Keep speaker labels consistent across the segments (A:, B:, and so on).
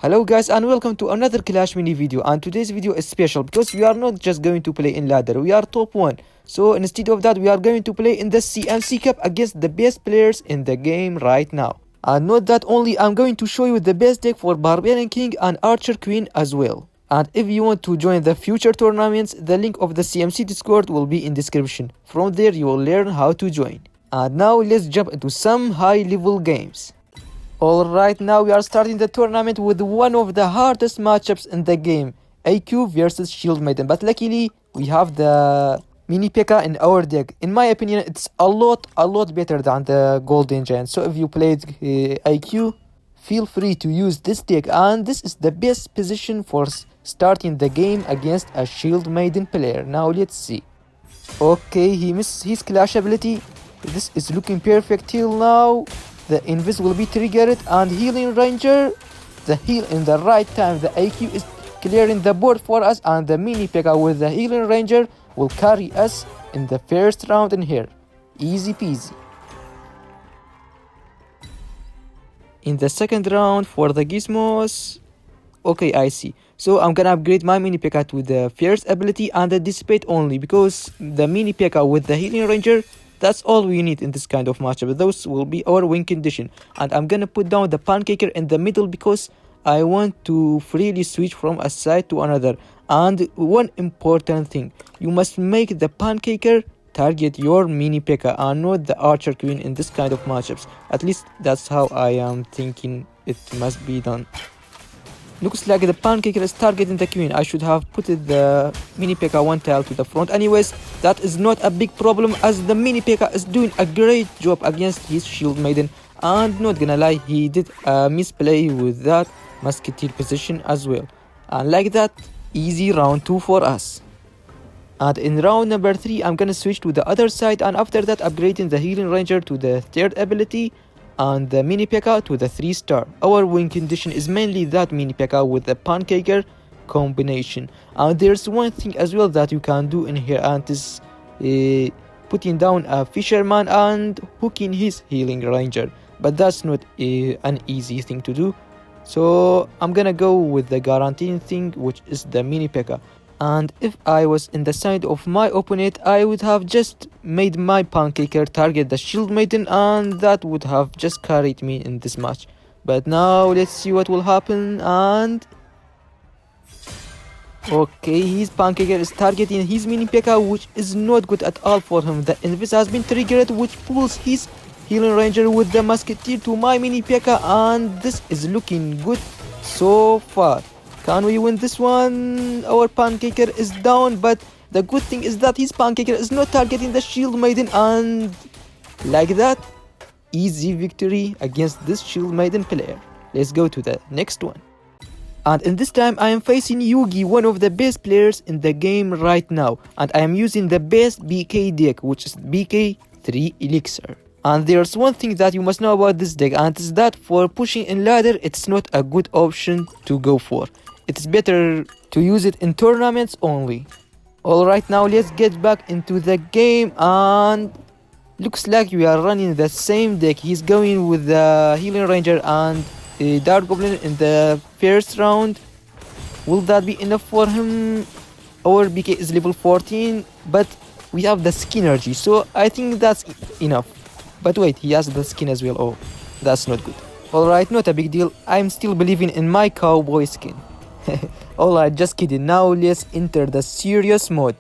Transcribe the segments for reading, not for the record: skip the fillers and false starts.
A: Hello guys and welcome to another Clash mini video, and today's video is special because we are not just going to play in ladder, we are top 1. So instead of that we are going to play in the CMC Cup against the best players in the game right now. And not that only, I'm going to show you the best deck for Barbarian King and Archer Queen as well. And if you want to join the future tournaments, the link of the CMC Discord will be in description. From there you will learn how to join. And now let's jump into some high level games. Alright, now we are starting the tournament with one of the hardest matchups in the game, AQ versus Shield Maiden. But luckily, we have the Mini P.E.K.K.A in our deck. In my opinion, it's a lot better than the Golden Giant. So if you played AQ, feel free to use this deck. And this is the best position for starting the game against a Shield Maiden player. Now let's see. Okay, he missed his Clash ability. This is looking perfect till now. The Invis will be triggered and Healing Ranger, the heal in the right time. The AQ is clearing the board for us, and the Mini P.E.K.K.A with the Healing Ranger will carry us in the first round in here. Easy peasy. In the second round for the Gizmos, okay, I see. So I'm gonna upgrade my Mini P.E.K.K.A to the Fierce ability and the Dissipate only, because the Mini P.E.K.K.A with the Healing Ranger, that's all we need in this kind of matchup. Those will be our win condition. And I'm gonna put down the Pancaker in the middle because I want to freely switch from a side to another. And one important thing, you must make the Pancaker target your Mini P.E.K.K.A and not the Archer Queen in this kind of matchups. At least that's how I am thinking it must be done. Looks like the Pancaker is targeting the Queen. I should have put the Mini P.E.K.K.A one tile to the front. Anyways, that is not a big problem as the Mini P.E.K.K.A is doing a great job against his Shield Maiden. And not gonna lie, he did a misplay with that Musketeer position as well. And like that, easy round 2 for us. And in round number 3, I'm gonna switch to the other side, and after that upgrading the Healing Ranger to the 3rd ability and the Mini P.E.K.K.A to the 3-star. Our win condition is mainly that Mini P.E.K.K.A with the Pancaker combination. And there's one thing as well that you can do in here, and is putting down a Fisherman and hooking his Healing Ranger. But that's not an easy thing to do. So I'm gonna go with the guaranteed thing, which is the Mini P.E.K.K.A. And if I was in the side of my opponent, I would have just made my Pancaker target the Shield Maiden, and that would have just carried me in this match. But now let's see what will happen. And okay, his Pancaker is targeting his Mini P.E.K.K.A, which is not good at all for him. The Invis has been triggered, which pulls his Healing Ranger with the Musketeer to my Mini P.E.K.K.A, and this is looking good so far. Can we win this one? Our Pancaker is down, but the good thing is that his Pancaker is not targeting the Shield Maiden, and like that, easy victory against this Shield Maiden player. Let's go to the next one. And in this time I am facing Yugi, one of the best players in the game right now, and I am using the best BK deck, which is BK 3 Elixir. And there's one thing that you must know about this deck, and it's that for pushing in ladder, it's not a good option to go for. It's better to use it in tournaments only. Alright, now let's get back into the game, and looks like we are running the same deck. He's going with the Healing Ranger and Dark Goblin in the first round. Will that be enough for him? Our BK is level 14, but we have the Skinnergy, so I think that's enough. But wait, he has the skin as well. Oh, that's not good. Alright, not a big deal. I'm still believing in my cowboy skin. Alright, just kidding. Now let's enter the serious mode.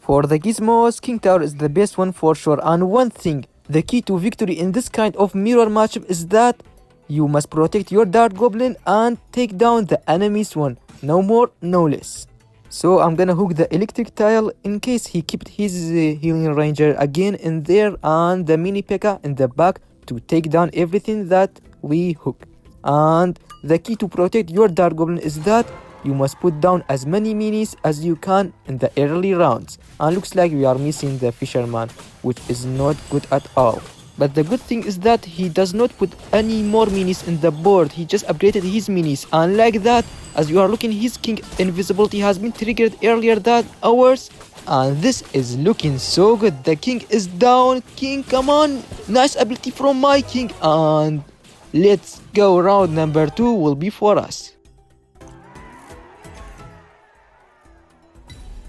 A: For the Gizmos, King Tower is the best one for sure. And one thing, the key to victory in this kind of mirror matchup is that you must protect your Dark Goblin and take down the enemy's one. No more, no less. So I'm gonna hook the electric tile in case he kept his Healing Ranger again in there, and the Mini P.E.K.K.A in the back to take down everything that we hook. And the key to protect your Dark Goblin is that you must put down as many minis as you can in the early rounds. And looks like we are missing the Fisherman, which is not good at all. But the good thing is that he does not put any more minis in the board. He just upgraded his minis, and like that, as you are looking, his King invisibility has been triggered earlier than ours. And this is looking so good. The King is down. King, come on. Nice ability from my King. And Let's go, round number 2 will be for us.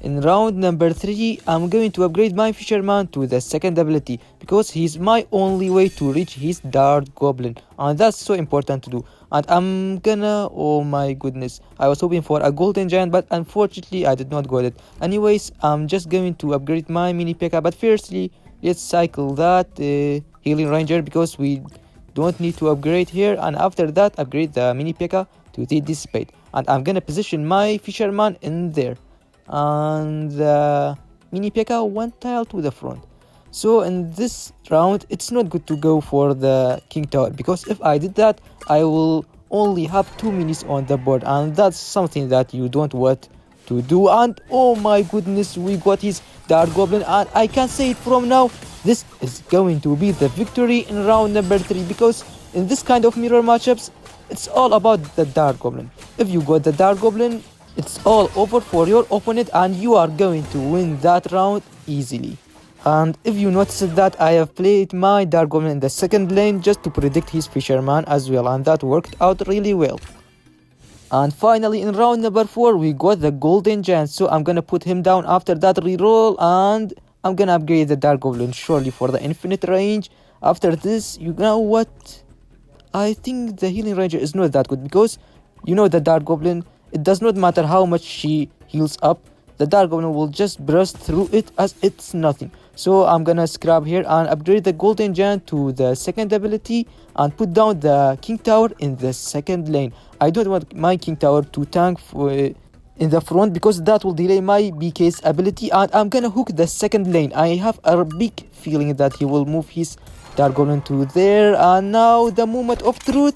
A: In round number 3, I'm going to upgrade my fisherman to the second ability because he's my only way to reach his dart goblin, and that's so important to do. And I'm gonna, oh my goodness, I was hoping for a golden giant, but unfortunately I did not get it. Anyways, I'm just going to upgrade my mini P.E.K.K.A, but firstly let's cycle that healing ranger because we don't need to upgrade here, and after that upgrade the mini P.E.K.K.A to the dissipate. And I'm gonna position my fisherman in there, and the mini P.E.K.K.A one tile to the front. So in this round it's not good to go for the king tower, because if I did that I will only have 2 minis on the board, and that's something that you don't want to do. And oh my goodness, we got his dart goblin, and I can say it from now, this is going to be the victory in round number 3, because in this kind of mirror matchups it's all about the dart goblin. If you got the dart goblin, it's all over for your opponent and you are going to win that round easily. And if you noticed that I have played my dart goblin in the second lane just to predict his fisherman as well, and that worked out really well. And finally in round number 4 we got the golden giant, so I'm gonna put him down after that reroll, and I'm gonna upgrade the dart goblin surely for the infinite range. After this, you know what, I think the healing ranger is not that good, because you know the dart goblin, it does not matter how much she heals up, the dart goblin will just burst through it as it's nothing. So I'm gonna scrap here and upgrade the golden giant to the second ability and put down the king tower in the second lane. I don't want my king tower to tank in the front, because that will delay my BK's ability, and I'm gonna hook the second lane. I have a big feeling that he will move his dart goblin to there, and now the moment of truth.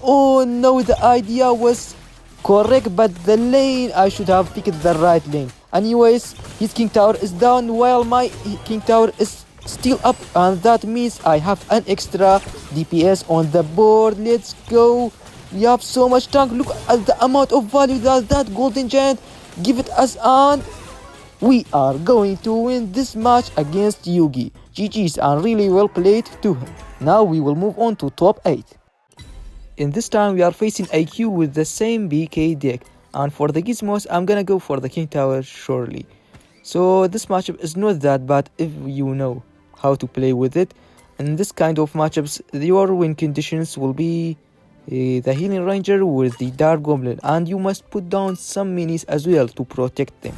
A: Oh no, the idea was correct, but the lane, I should have picked the right lane. Anyways, his king tower is down while my king tower is still up, and that means I have an extra DPS on the board. Let's go. We have so much tank. Look at the amount of value that golden giant give it us, and we are going to win this match against Yugi. GG's, and really well played to him. Now we will move on to top 8. In this time we are facing IQ with the same BK deck, and for the gizmos I'm gonna go for the king tower surely. So this matchup is not that bad if you know how to play with it. In this kind of matchups your win conditions will be the healing ranger with the dart goblin, and you must put down some minis as well to protect them,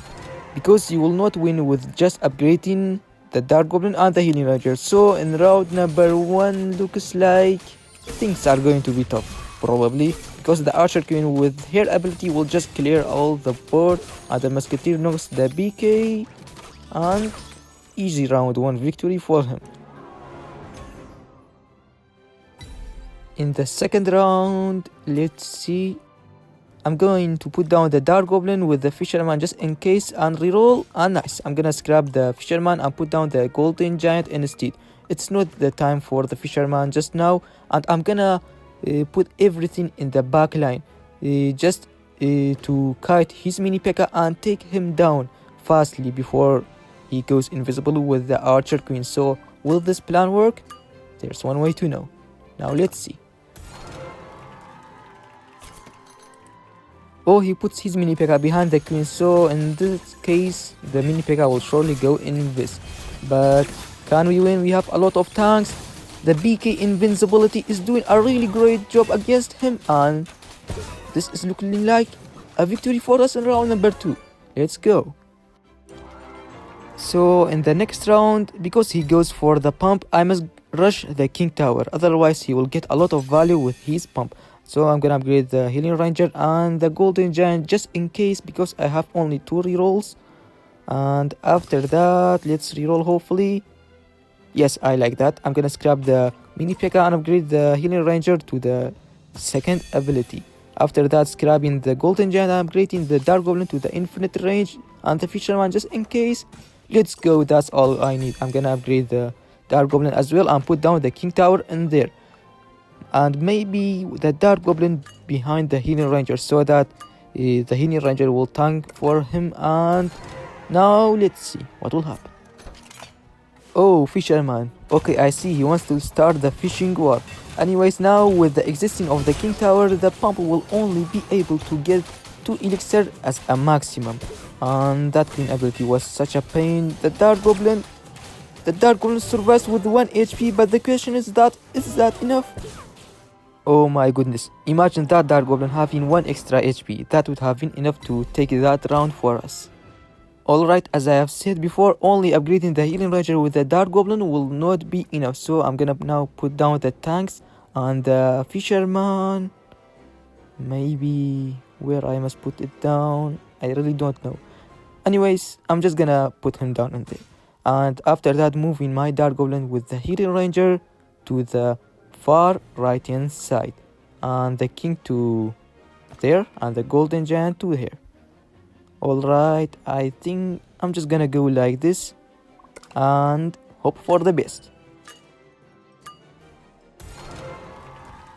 A: because you will not win with just upgrading the dart goblin and the healing ranger. So in round number 1 looks like things are going to be tough, probably, because the archer queen with her ability will just clear all the board, and the musketeer knocks the BK, and easy round 1 victory for him. In the second round, let's see, I'm going to put down the dart goblin with the fisherman just in case and reroll, and nice, I'm gonna scrap the fisherman and put down the golden giant instead. It's not the time for the fisherman just now, and I'm gonna put everything in the back line just to kite his mini P.E.K.K.A and take him down fastly before he goes invisible with the archer queen. So will this plan work? There's one way to know. Now let's see. Oh, he puts his mini P.E.K.K.A behind the queen, so in this case the mini P.E.K.K.A will surely go invis. But can we win? We have a lot of tanks. The BK invincibility is doing a really great job against him, and this is looking like a victory for us in round number 2. Let's go. So in the next round, because he goes for the pump, I must rush the king tower, otherwise he will get a lot of value with his pump. So I'm gonna upgrade the healing ranger and the golden giant just in case, because I have only 2 rerolls. And after that, let's reroll hopefully. Yes, I like that. I'm gonna scrap the mini P.E.K.K.A and upgrade the healing ranger to the second ability. After that, scrapping the golden giant and upgrading the dart goblin to the infinite range and the fisherman just in case. Let's go, that's all I need. I'm gonna upgrade the dart goblin as well and put down the king tower in there, and maybe the dart goblin behind the healing ranger, so that the healing ranger will tank for him. And now let's see what will happen. Oh, fisherman. Okay, I see he wants to start the fishing war. Anyways, now with the existing of the King Tower, the pump will only be able to get 2 elixir as a maximum. And that Queen ability was such a pain. The Dark Goblin survives with 1 HP, but the question is that enough? Oh my goodness, imagine that Dark Goblin having 1 extra HP. That would have been enough to take that round for us. Alright, as I have said before, only upgrading the Healing Ranger with the Dark Goblin will not be enough. So I'm gonna now put down the tanks and the Fisherman. Maybe where I must put it down, I really don't know. Anyways, I'm just gonna put him down in there. And after that, moving my Dark Goblin with the Healing Ranger to the far right hand side. And the King to there and the Golden Giant to here. Alright, I think I'm just gonna go like this and hope for the best.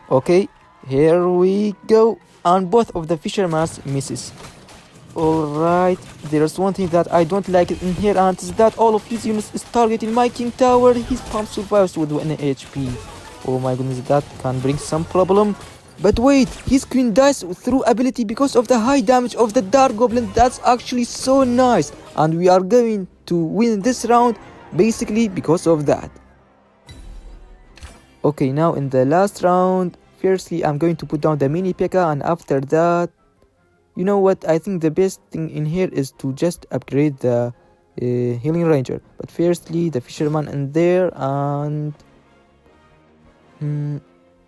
A: Okay, here we go. And both of the Fishermen misses. Alright, there's one thing that I don't like in here, and is that all of his units is targeting my King Tower. His pump survives with 1 HP. Oh my goodness, that can bring some problem. But wait, his Queen dies through ability because of the high damage of the Dark Goblin. That's actually so nice. And we are going to win this round basically because of that. Okay, now in the last round, firstly I'm going to put down the mini P.E.K.K.A. and after that, you know what, I think the best thing in here is to just upgrade the Healing Ranger. But firstly, the Fisherman in there, and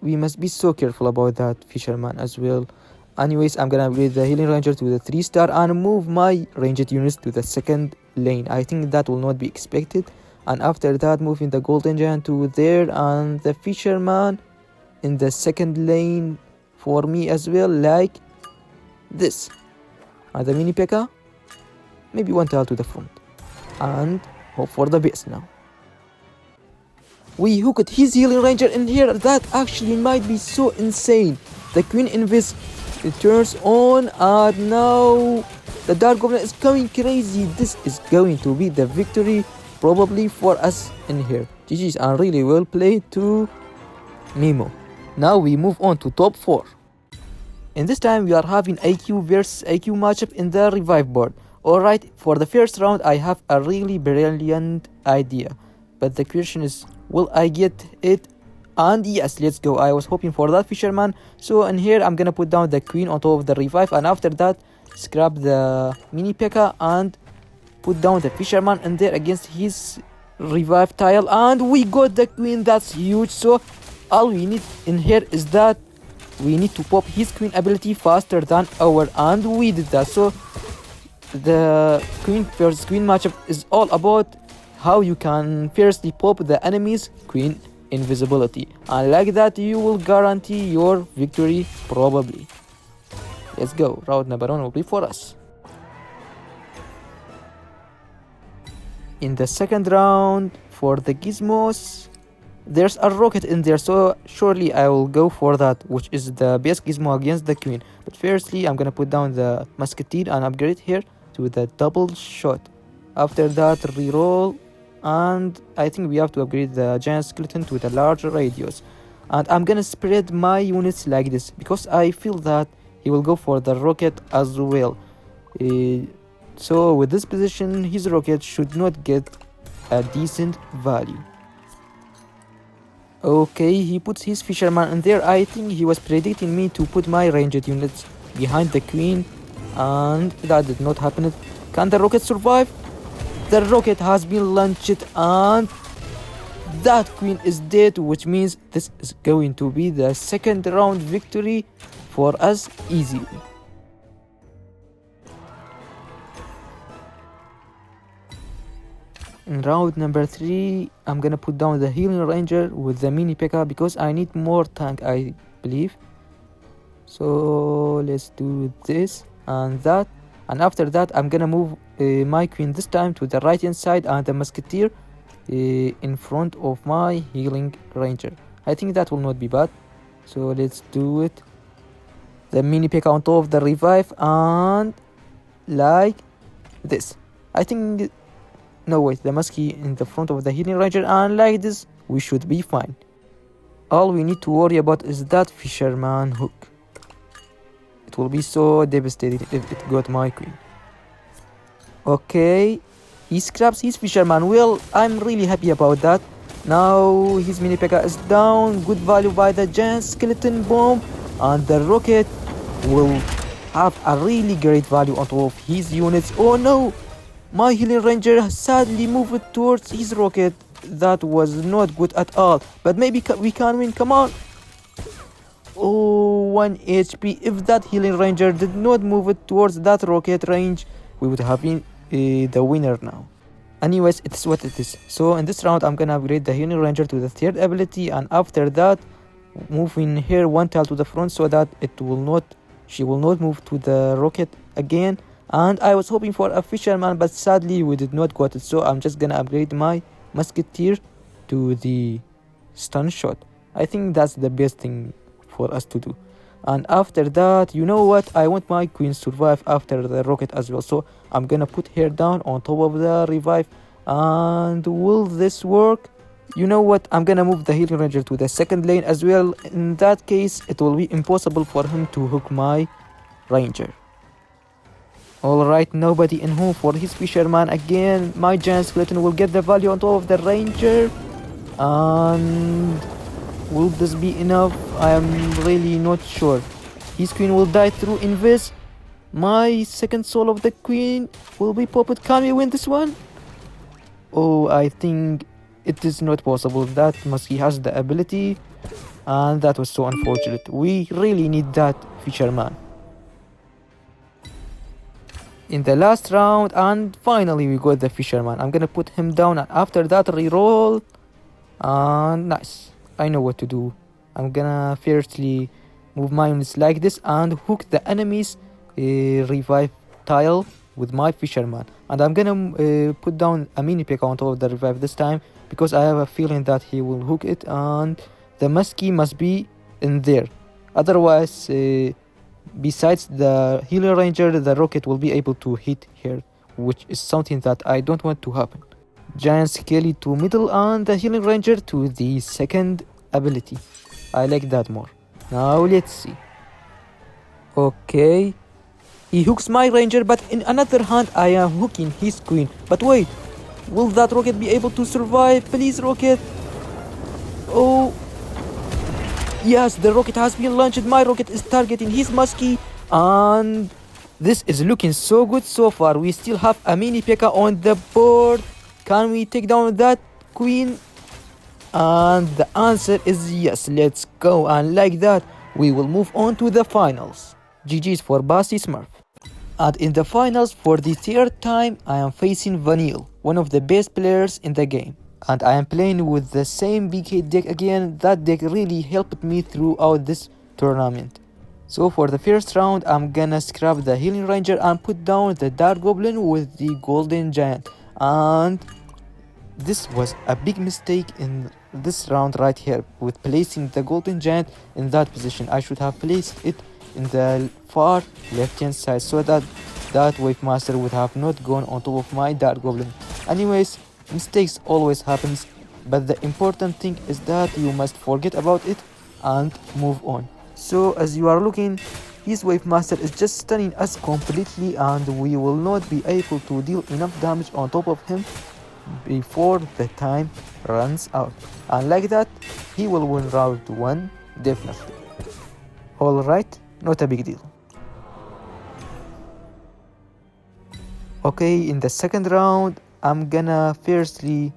A: we must be so careful about that Fisherman as well. Anyways, I'm gonna upgrade the Healing Ranger to the 3-star and move my ranged units to the second lane. I think that will not be expected. And after that, moving the Golden Giant to there and the Fisherman in the second lane for me as well, like this. And the mini P.E.K.K.A. maybe 1 tile to the front and hope for the best now. We hooked his Healing Ranger in here. That actually might be so insane. The Queen Invis turns on and now the Dark Goblin is going crazy. This is going to be the victory probably for us in here. GG's and really well played to Nemo. Now we move on to top 4. In this time we are having IQ versus IQ matchup in the revive board. Alright, for the first round I have a really brilliant idea. But the question is, will I get it? And yes, let's go. I was hoping for that Fisherman. So in here I'm gonna put down the Queen on top of the revive, and after that scrap the mini P.E.K.K.A. and put down the Fisherman in there against his revive tile, and we got the Queen. That's huge. So all we need in here is that we need to pop his Queen ability faster than our, and we did that. So the Queen versus Queen matchup is all about how you can firstly pop the enemy's Queen invisibility, and like that you will guarantee your victory probably. Let's go. Round number 1 will be for us. In the second round for the gizmos, there's a rocket in there, so surely I will go for that, which is the best gizmo against the Queen. But firstly I'm gonna put down the musketeer and upgrade here to the double shot. After that, reroll, and I think we have to upgrade the giant skeleton to the larger radius. And I'm gonna spread my units like this because I feel that he will go for the rocket as well. So with this position, his rocket should not get a decent value. Okay, he puts his Fisherman in there. I think he was predicting me to put my ranged units behind the Queen, and that did not happen. Can the rocket survive? The rocket has been launched and that Queen is dead, which means this is going to be the second round victory for us easily. In round number 3, I'm gonna put down the Healing Ranger with the mini P.E.K.K.A. because I need more tank, I believe. So let's do this and that, and after that I'm gonna move my Queen this time to the right hand side and the musketeer in front of my Healing Ranger. I think that will not be bad, so let's do it. The mini P.E.K.K.A. on top of the revive and like this. I think, no wait, the muskie in the front of the Healing Ranger, and like this we should be fine. All we need to worry about is that fisherman hook. It will be so devastating if it got my queen. Okay, he scraps his fisherman. Well, I'm really happy about that. Now his mini P.E.K.K.A is down. Good value by the giant skeleton bomb. And the rocket will have a really great value on top of his units. Oh no! My healing ranger sadly moved towards his rocket. That was not good at all. But maybe we can win. Come on! Oh, 1 HP. If that healing ranger did not move it towards that rocket range, we would have been the winner now. Anyways, it is what it is. So in this round, I'm gonna upgrade the healing ranger to the 3rd ability, and after that, moving her 1 tile to the front so that she will not move to the rocket again. And I was hoping for a fisherman, but sadly we did not got it. So I'm just gonna upgrade my musketeer to the stun shot. I think that's the best thing for us to do. And after that, you know what, I want my queen to survive after the rocket as well, so I'm gonna put her down on top of the revive. And will this work? You know what, I'm gonna move the healing ranger to the 2nd lane as well. In that case, it will be impossible for him to hook my ranger. Alright, nobody in home for his fisherman again. My giant skeleton will get the value on top of the ranger. And will this be enough? I am really not sure. His queen will die through invis. My 2nd soul of the queen will be popped. Can we win this one? Oh, I think it is not possible. That Muskie has the ability, and that was so unfortunate. We really need that fisherman in the last round, and finally we got the fisherman. I'm gonna put him down, and after that reroll. And nice. I know what to do. I'm gonna firstly move my units like this and hook the enemy's revive tile with my fisherman. And I'm gonna put down a mini P.E.K.K.A on top of the revive this time, because I have a feeling that he will hook it, and the muskie must be in there. Otherwise, besides the healer ranger, the rocket will be able to hit her, which is something that I don't want to happen. Giant Skelly to middle and the healing ranger to the 2nd ability. I like that more. Now let's see. Okay, he hooks my ranger, but in another hand I am hooking his queen. But wait, will that rocket be able to survive? Please, rocket. Oh yes, the rocket has been launched. My rocket is targeting his muskie, and this is looking so good so far. We still have a mini P.E.K.K.A on the board. Can we take down that queen? And the answer is yes. Let's go. And like that, we will move on to the finals. GG's for Bossy Smurf. And in the finals, for the 3rd time, I am facing Vanille, one of the best players in the game. And I am playing with the same BK deck again. That deck really helped me throughout this tournament. So for the first round, I'm gonna scrap the healing ranger and put down the dark goblin with the golden giant. And this was a big mistake in this round right here, with placing the golden giant in that position. I should have placed it in the far left hand side, so that wave master would have not gone on top of my dark goblin. Anyways, mistakes always happens, but the important thing is that you must forget about it and move on. So as you are looking, his wave master is just stunning us completely, and we will not be able to deal enough damage on top of him before the time runs out. And like that, he will win round 1 definitely. Alright, not a big deal. Okay, in the 2nd round, I'm gonna firstly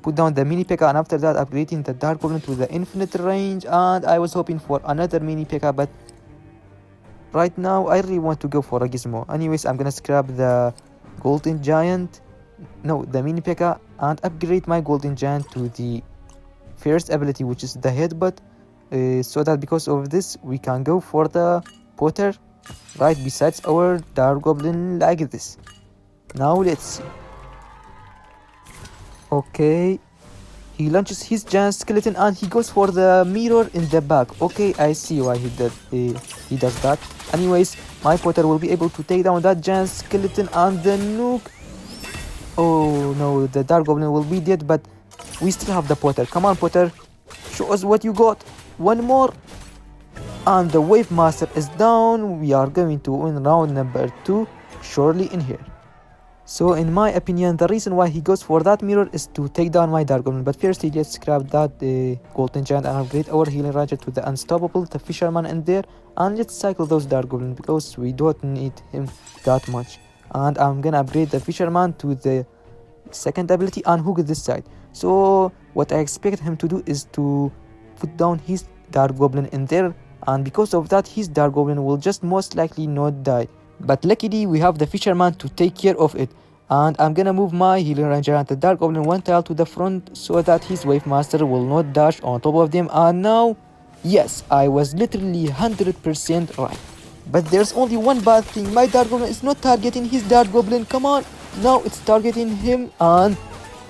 A: put down the mini P.E.K.K.A, and after that upgrading the dark goblin to the infinite range. And I was hoping for another mini P.E.K.K.A, but right now I really want to go for a gizmo. Anyways, I'm gonna scrap the golden giant, no, the mini P.E.K.K.A, and upgrade my golden giant to the 1st ability, which is the headbutt, so that because of this we can go for the Potter right besides our dark goblin like this. Now let's see. Okay, he launches his giant skeleton and he goes for the mirror in the back. Okay, I see why he does that. Anyways, my Potter will be able to take down that giant skeleton and the nuke. Oh no, the dark goblin will be dead, but we still have the Potter. Come on, Potter, Show us what you got. One more. And the Wave Master is down. We are going to win round number 2 surely in here. So in my opinion, the reason why he goes for that mirror is to take down my Dark Goblin. But firstly, let's scrap that Golden Giant and upgrade our Healing Ranger to the Unstoppable, the Fisherman in there. And let's cycle those Dark Goblin because we don't need him that much. And I'm gonna upgrade the Fisherman to the second ability and hook this side. So what I expect him to do is to put down his Dark Goblin in there. And because of that, his Dark Goblin will just most likely not die. But luckily we have the Fisherman to take care of it. And I'm gonna move my Healing Ranger and the Dark Goblin one tile to the front so that his Wave Master will not dash on top of them. And now, yes, I was literally 100% right. But there's only one bad thing. My Dark Goblin is not targeting his Dark Goblin. Come on. Now it's targeting him. And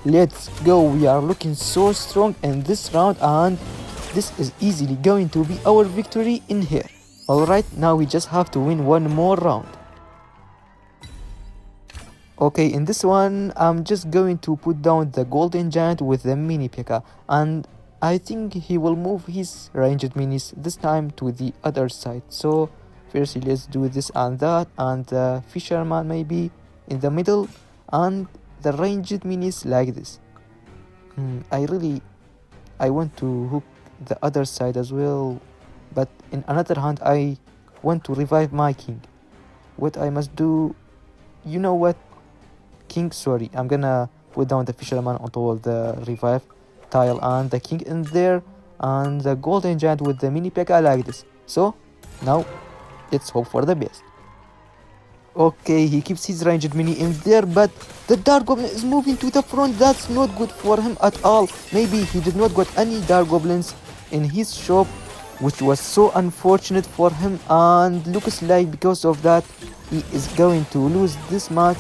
A: let's go. We are looking so strong in this round. And this is easily going to be our victory in here. Alright, now we just have to win one more round. Okay, in this one, I'm just going to put down the Golden Giant with the Mini P.E.K.K.A. And I think he will move his ranged minis this time to the other side. So, firstly, let's do this and that. And the Fisherman maybe in the middle. And the ranged minis like this. I want to hook the other side as well. But in another hand, I want to revive my king. What I must do, you know what? King, sorry, I'm gonna put down the Fisherman on top of the revive tile and the king in there. And the Golden Giant with the Mini P.E.K.K.A. like this. So, now, let's hope for the best. Okay, he keeps his ranged mini in there, but the Dark Goblin is moving to the front. That's not good for him at all. Maybe he did not got any Dark Goblins in his shop, which was so unfortunate for him, and looks like because of that he is going to lose this match.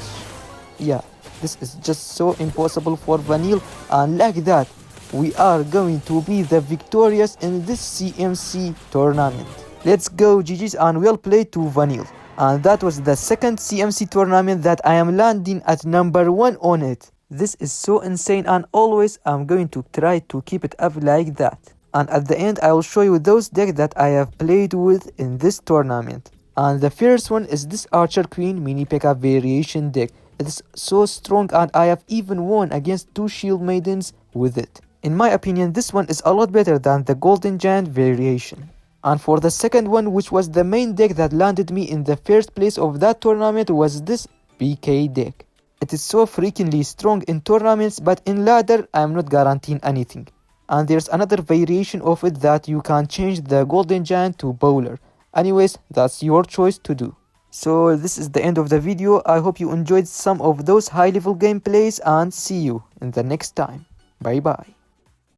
A: Yeah, this is just so impossible for Vanille, and like that we are going to be the victorious in this CMC tournament. Let's go, GG's, and well played to Vanille. And that was the second CMC tournament that I am landing at number 1 on it. This is so insane, and always I'm going to try to keep it up like that. And at the end I will show you those decks that I have played with in this tournament. And the first one is this Archer Queen Mini P.E.K.K.A. variation deck. It is so strong, and I have even won against 2 Shield Maidens with it. In my opinion, this one is a lot better than the Golden Giant variation. And for the second one, which was the main deck that landed me in the first place of that tournament, was this PK deck. It is so freakingly strong in tournaments, but in ladder I am not guaranteeing anything. And there's another variation of it that you can change the Golden Giant to Bowler. Anyways, that's your choice to do. So this is the end of the video. I hope you enjoyed some of those high level gameplays, and see you in the next time. Bye bye.